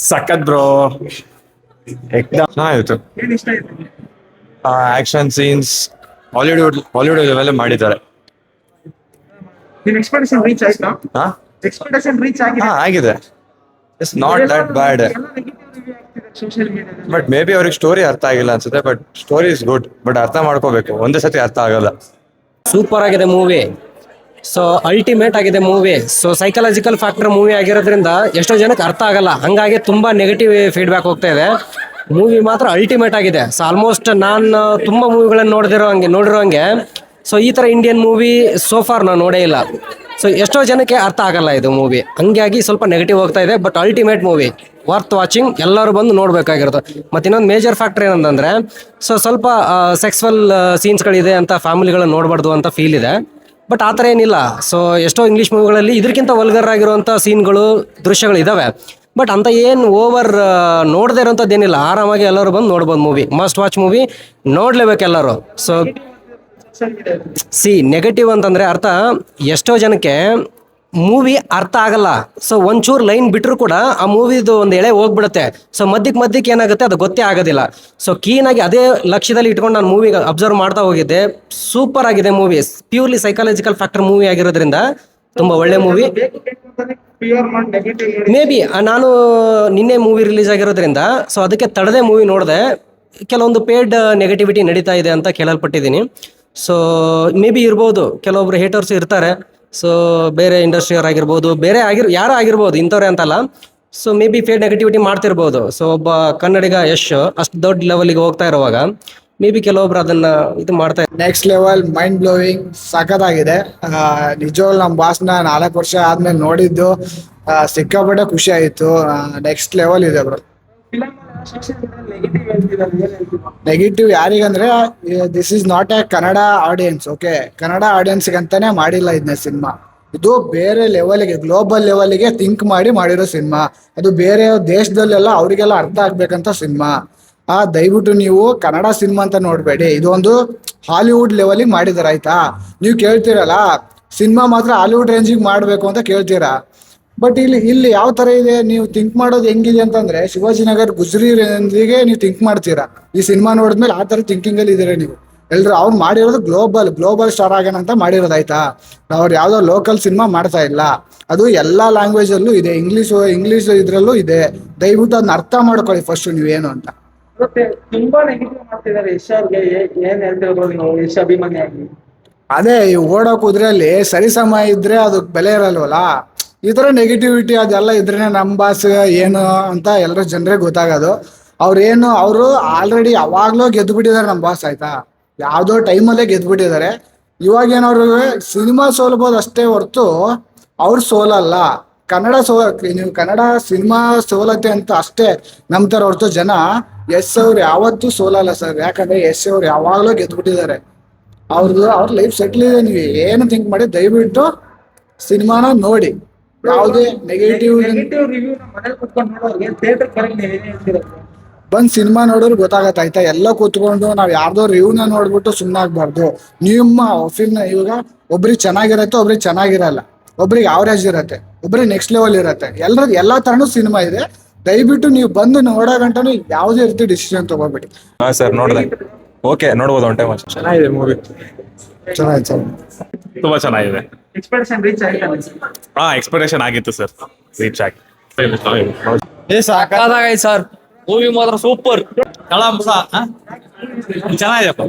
ಸಖತ್ ಬ್ರೋ, ಎಕ್ದಮ್ ಚೆನ್ನಾಗಿತ್ತು. ಏನ್ ಇಷ್ಟ ಆಯ್ತು? ಆಕ್ಷನ್ ಸೀನ್ಸ್ ಹಾಲಿವುಡ್ ಲೆವೆಲ್ ಮಾಡಿದ್ದಾರೆ. ನಿನ್ ಎಕ್ಸ್ಪೆಕ್ಟೇಷನ್ ರೀಚ್ ಆಯ್ತಾ? ಹಾ ಎಕ್ಸ್ಪೆಕ್ಟೇಷನ್ ರೀಚ್ ಆಗಿದೆ? ಹಾ ಆಗಿದೆ. It's not that bad. Social ಮೀಡಿಯಾದಲ್ಲಿ ಬಟ್ ಮೇ ಬಿ ಅವ್ರಿಗೆ ಸ್ಟೋರಿ ಅರ್ಥ ಆಗಿಲ್ಲ ಅನ್ಸುತ್ತೆ. But story is good. But ಅರ್ಥ ಮಾಡ್ಕೋಬೇಕು, ಒಂದೇ ಸತಿ ಅರ್ಥ ಆಗಲ್ಲ. ಸೂಪರ್ ಆಗಿದೆ ಮೂವಿ. ಸೊ ಅಲ್ಟಿಮೇಟ್ ಆಗಿದೆ movie. So psychological factor movie ಆಗಿರೋದ್ರಿಂದ ಎಷ್ಟೋ ಜನಕ್ಕೆ ಅರ್ಥ ಆಗಲ್ಲ, ಹಂಗಾಗಿ ತುಂಬಾ ನೆಗೆಟಿವ್ ಫೀಡ್ಬ್ಯಾಕ್ ಹೋಗ್ತಾ ಇದೆ. ಮೂವಿ ಮಾತ್ರ ಅಲ್ಟಿಮೇಟ್ ಆಗಿದೆ. ಸೊ ಆಲ್ಮೋಸ್ಟ್ ನಾನು ತುಂಬ ಮೂವಿಗಳನ್ನು ನೋಡಿರೋ ಹಂಗೆ ಸೊ ಈ ಥರ ಇಂಡಿಯನ್ ಮೂವಿ ಸೋಫಾರ್ ನಾನು ನೋಡೇ ಇಲ್ಲ. ಸೊ ಎಷ್ಟೋ ಜನಕ್ಕೆ ಅರ್ಥ ಆಗಲ್ಲ ಇದು ಮೂವಿ, ಹಂಗಾಗಿ ಸ್ವಲ್ಪ ನೆಗೆಟಿವ್ ಹೋಗ್ತಾ ಇದೆ. But ultimate movie, worth watching, ಎಲ್ಲರೂ ಬಂದು ನೋಡಬೇಕಾಗಿರುತ್ತೆ. ಮತ್ತು ಇನ್ನೊಂದು ಮೇಜರ್ ಫ್ಯಾಕ್ಟರ್ ಏನಂತಂದರೆ ಸೊ ಸ್ವಲ್ಪ ಸೆಕ್ಸ್ವಲ್ ಸೀನ್ಸ್ಗಳಿದೆ ಅಂತ ಫ್ಯಾಮಿಲಿಗಳನ್ನ ನೋಡಬಾರ್ದು ಅಂತ ಫೀಲ್ ಇದೆ. ಬಟ್ ಆ ಥರ ಏನಿಲ್ಲ. ಸೊ ಎಷ್ಟೋ ಇಂಗ್ಲೀಷ್ ಮೂವಿಗಳಲ್ಲಿ ಇದಕ್ಕಿಂತ ವಲ್ಗರ್ ಆಗಿರುವಂಥ ಸೀನ್ಗಳು, ದೃಶ್ಯಗಳು ಇದ್ದಾವೆ. ಬಟ್ ಅಂತ ಏನು ಓವರ್ ನೋಡದೇ ಇರೋಂಥದ್ದು ಏನಿಲ್ಲ. ಆರಾಮಾಗಿ ಎಲ್ಲರೂ ಬಂದು ನೋಡ್ಬೋದು ಮೂವಿ. ಮಸ್ಟ್ ವಾಚ್ ಮೂವಿ, ನೋಡಲೇಬೇಕು ಎಲ್ಲರೂ. ಸೊ ನೆಗೆಟಿವ್ ಅಂತಂದರೆ ಅರ್ಥ, ಎಷ್ಟೋ ಜನಕ್ಕೆ ಮೂವಿ ಅರ್ಥ ಆಗಲ್ಲ. ಸೊ ಒಂಚೂರು ಲೈನ್ ಬಿಟ್ಟರು ಕೂಡ ಆ ಮೂವಿದು ಒಂದು ಎಳೆ ಹೋಗ್ಬಿಡುತ್ತೆ. ಸೊ ಮಧ್ಯಕ್ಕೆ ಏನಾಗುತ್ತೆ ಅದು ಗೊತ್ತೇ ಆಗೋದಿಲ್ಲ. ಸೊ ಕ್ಲೀನಾಗಿ ಅದೇ ಲಕ್ಷ್ಯದಲ್ಲಿ ಇಟ್ಕೊಂಡು ನಾನು ಮೂವಿ ಅಬ್ಸರ್ವ್ ಮಾಡ್ತಾ ಹೋಗಿದ್ದೆ. ಸೂಪರ್ ಆಗಿದೆ movie. Purely psychological factor movie ಆಗಿರೋದ್ರಿಂದ ತುಂಬ ಒಳ್ಳೆ ಮೂವಿ. ಮೇ ಬಿ ನಾನು ನಿನ್ನೆ ಮೂವಿ ರಿಲೀಸ್ ಆಗಿರೋದ್ರಿಂದ ಸೊ ಅದಕ್ಕೆ ತಡದೆ ಮೂವಿ ನೋಡಿದೆ. ಕೆಲವೊಂದು ಪೇಡ್ ನೆಗೆಟಿವಿಟಿ ನಡೀತಾ ಇದೆ ಅಂತ ಕೇಳಲ್ಪಟ್ಟಿದ್ದೀನಿ. ಸೊ ಮೇ ಬಿ ಇರ್ಬೋದು, ಕೆಲವೊಬ್ರು ಹೇಟರ್ಸ್ ಇರ್ತಾರೆ. ಸೊ ಬೇರೆ ಇಂಡಸ್ಟ್ರಿಯರ್ ಆಗಿರ್ಬೋದು, ಬೇರೆ ಯಾರೋ ಆಗಿರ್ಬೋದು, ಇಂಥವ್ರೆ ಅಂತಲ್ಲ. So maybe paid negativity ಮಾಡ್ತಿರ್ಬೋದು. ಸೊ ಒಬ್ಬ ಕನ್ನಡಿಗ ಯಶ್ ಅಷ್ಟು ದೊಡ್ಡ ಲೆವೆಲ್ಗೆ ಹೋಗ್ತಾ ಇರುವಾಗ ಮೇ ಬಿ ಕೆಲವೊಬ್ರು ಅದನ್ನ ಇದು ಮಾಡ್ತಾ ಇದ್ದಾರೆ. ನೆಕ್ಸ್ಟ್ ಲೆವೆಲ್, ಮೈಂಡ್ ಬ್ಲೋವಿಂಗ್, ಸಖತ್ತಾಗಿದೆ. ನಿಜವಾಗ್ಲೂ ನಮ್ಮ ಬಾಸ್ನ 4 ವರ್ಷ ಆದ್ಮೇಲೆ ನೋಡಿದ್ದು ಸಿಕ್ಕಾಪಟ್ಟೆ ಖುಷಿ ಆಯಿತು. ನೆಕ್ಸ್ಟ್ ಲೆವೆಲ್ ಇದೆ ಬ್ರೋ. ನೆಗೆಟಿವ್ ಯಾರಿಗಂದ್ರೆ, this is not a Kannada audience. Okay, Kannada ಆಡಿಯನ್ಸ್ಗೆ ಅಂತಾನೆ ಮಾಡಿಲ್ಲ ಇದನ್ನ ಸಿನಿಮಾ. ಇದು ಬೇರೆ ಲೆವೆಲ್ಗೆ, ಗ್ಲೋಬಲ್ ಲೆವೆಲ್ಗೆ ಥಿಂಕ್ ಮಾಡಿರೋ ಸಿನಿಮಾ. ಅದು ಬೇರೆ ದೇಶದಲ್ಲೆಲ್ಲ ಅವರಿಗೆಲ್ಲ ಅರ್ಥ ಆಗ್ಬೇಕಂತ ಸಿನಿಮಾ. ದಯವಿಟ್ಟು ನೀವು ಕನ್ನಡ ಸಿನಿಮಾ ಅಂತ ನೋಡಬೇಡಿ. ಇದು ಒಂದು ಹಾಲಿವುಡ್ ಲೆವೆಲಿಗೆ ಮಾಡಿದಾರೆ, ಆಯ್ತಾ? ನೀವು ಕೇಳ್ತೀರಲ್ಲ, ಸಿನಿಮಾ ಮಾತ್ರ ಹಾಲಿವುಡ್ ರೇಂಜಿಗೆ ಮಾಡಬೇಕು ಅಂತ ಕೇಳ್ತೀರಾ. ಬಟ್ ಇಲ್ಲಿ ಯಾವ ಥರ ಇದೆ, ನೀವು ಥಿಂಕ್ ಮಾಡೋದು ಹೆಂಗಿದೆ ಅಂತಂದ್ರೆ, ಶಿವಾಜಿನಗರ್ ಗುಜರಿ ರೇಂಜಿಗೆ ನೀವು ಥಿಂಕ್ ಮಾಡ್ತೀರಾ. ಈ ಸಿನಿಮಾ ನೋಡಿದ್ಮೇಲೆ ಆ ಥರ ಥಿಂಕಿಂಗಲ್ಲಿ ಇದ್ದೀರಾ ನೀವು ಎಲ್ಲರೂ. ಅವ್ರು ಮಾಡಿರೋದು ಗ್ಲೋಬಲ್ ಸ್ಟಾರ್ ಆಗೋಣ ಅಂತ ಮಾಡಿರೋದು, ಆಯ್ತಾ? ಅವ್ರು ಯಾವುದೋ ಲೋಕಲ್ ಸಿನಿಮಾ ಮಾಡ್ತಾ ಇಲ್ಲ. ಅದು ಎಲ್ಲ ಲ್ಯಾಂಗ್ವೇಜಲ್ಲೂ ಇದೆ, ಇಂಗ್ಲೀಷ್ ಇದ್ರಲ್ಲೂ ಇದೆ. ದಯವಿಟ್ಟು ಅದನ್ನ ಅರ್ಥ ಮಾಡ್ಕೊಳ್ಳಿ ಫಸ್ಟ್ ನೀವೇನು ಅಂತ. ಮತ್ತೆ ತುಂಬಾ ನೆಗೆಟಿವ್ ಮಾಡ್ತಿದ್ದಾರೆ ಯಶ್ ಅವ್ರಿಗೆ. ಏನ್ ಹೇಳ್ತಿರೋದು ನೀವು ಯಶ್ ಅಭಿಮಾನಿಯಾಗಿ? ಅದೇ, ಈ ಓಡೋ ಕುದುರೆಯಲ್ಲಿ ಸರಿಸಮ ಇದ್ರೆ ಅದಕ್ಕೆ ಬೆಲೆ ಇರಲ್ವಲ್ಲ. ಈ ಥರ ನೆಗೆಟಿವಿಟಿ ಅದೆಲ್ಲ ಇದ್ರೇನೆ ನಮ್ಮ ಬಾಸ್ ಏನು ಅಂತ ಎಲ್ಲರೂ ಜನರಿಗೆ ಗೊತ್ತಾಗೋದು. ಅವರು ಆಲ್ರೆಡಿ ಯಾವಾಗಲೂ ಗೆದ್ದುಬಿಟ್ಟಿದ್ದಾರೆ ನಮ್ಮ ಬಾಸ್, ಆಯ್ತಾ? ಯಾವುದೋ ಟೈಮಲ್ಲೇ ಗೆದ್ದುಬಿಟ್ಟಿದ್ದಾರೆ. ಇವಾಗೇನವ್ರು ಸಿನಿಮಾ ಸೋಲ್ಬೋದು ಅಷ್ಟೇ ಹೊರ್ತು ಅವ್ರು ಸೋಲಲ್ಲ. ನೀವು ಕನ್ನಡ ಸಿನಿಮಾ ಸೋಲತ್ತೆ ಅಂತ ಅಷ್ಟೇ ನಂಬ್ತಾರೆ ಹೊರ್ತು ಜನ. ಯಶ್ ಅವ್ರು ಯಾವತ್ತೂ ಸೋಲಲ್ಲ ಸರ್. ಯಾಕಂದ್ರೆ ಯಶ್ ಅವ್ರು ಯಾವಾಗಲೂ ಗೆದ್ದುಬಿಟ್ಟಿದ್ದಾರೆ. ಅವ್ರ ಲೈಫ್ ಸೆಟ್ಲ್ ಇದೆ. ನೀವು ಏನು ಥಿಂಕ್ ಮಾಡಿ ದಯವಿಟ್ಟು ಸಿನಿಮಾನ ನೋಡಿ. ಯಾವುದೇ ನೆಗೆಟಿವ್ ರಿವ್ಯೂ ಮನೇಲಿ ಕುತ್ಕೊಂಡು ನೋಡೋರಿಗೆ ಥಿಯೇಟರ್ ಕರೆಕ್ಟ್ ನೀವು ಏನ್ ಹೇಳ್ತೀರಾ? ಬಂದು ಸಿನಿಮಾ ನೋಡೋರು ಗೊತ್ತಾಗತ್ತೆ, ಆಯ್ತಾ? ಎಲ್ಲ ಕೂತ್ಕೊಂಡು ನಾವು ಯಾರ್ದೋ ರಿವ್ಯೂನ ನೋಡ್ಬಿಟ್ಟು ಸುಮ್ಮನಾಗಬಾರ್ದು. ನಿಮ್ಮ ಫಿಲ್ಮ್ ಇವಾಗ ಒಬ್ರಿಗೆ ಚೆನ್ನಾಗಿರತ್ತೆ, ಒಬ್ರಿಗೆ ಚೆನ್ನಾಗಿರಲ್ಲ, ಒಬ್ರಿಗೆ ಅವರೇಜ್ ಇರತ್ತೆ, ಒಬ್ರಿಗೆ ನೆಕ್ಸ್ಟ್ ಲೆವೆಲ್ ಇರತ್ತೆ. ಎಲ್ಲ ಥರನೂ ಸಿನಿಮಾ ಇದೆ. ದಯವಿಟ್ಟು ನೀವು ಬಂದು ನೋಡೋ ಗಂಟನೂ ಯಾವುದೇ ರೀತಿ ಡಿಸಿಷನ್ ತಗೋಬೇಡಿ. ಹಾ ಸರ್, ನೋಡಿದೆ. ಓಕೆ, ನೋಡ್ಬೋದು ಒನ್ ಟೈಮ್. ಚೆನ್ನಾಗಿದೆ ಮೂವಿ, ಚೆನ್ನಾಗಿ ತುಂಬಾ ಚೆನ್ನಾಗಿದೆ. ಎಕ್ಸ್ಪೆಕ್ಟೇಷನ್ ರೀಚ್ ಆಯ್ತಾ? ಎಕ್ಸ್ಪೆಕ್ಟೇಷನ್ ಆಗಿತ್ತು ಸರ್, ರೀಚ್ ಆಗಿ. ಸಾಕಾಗೈತೆ ಸರ್, ಮೂವಿ ಮಾತ್ರ ಸೂಪರ್. ಚೆನ್ನಾಗಿದೆಪ್ಪ.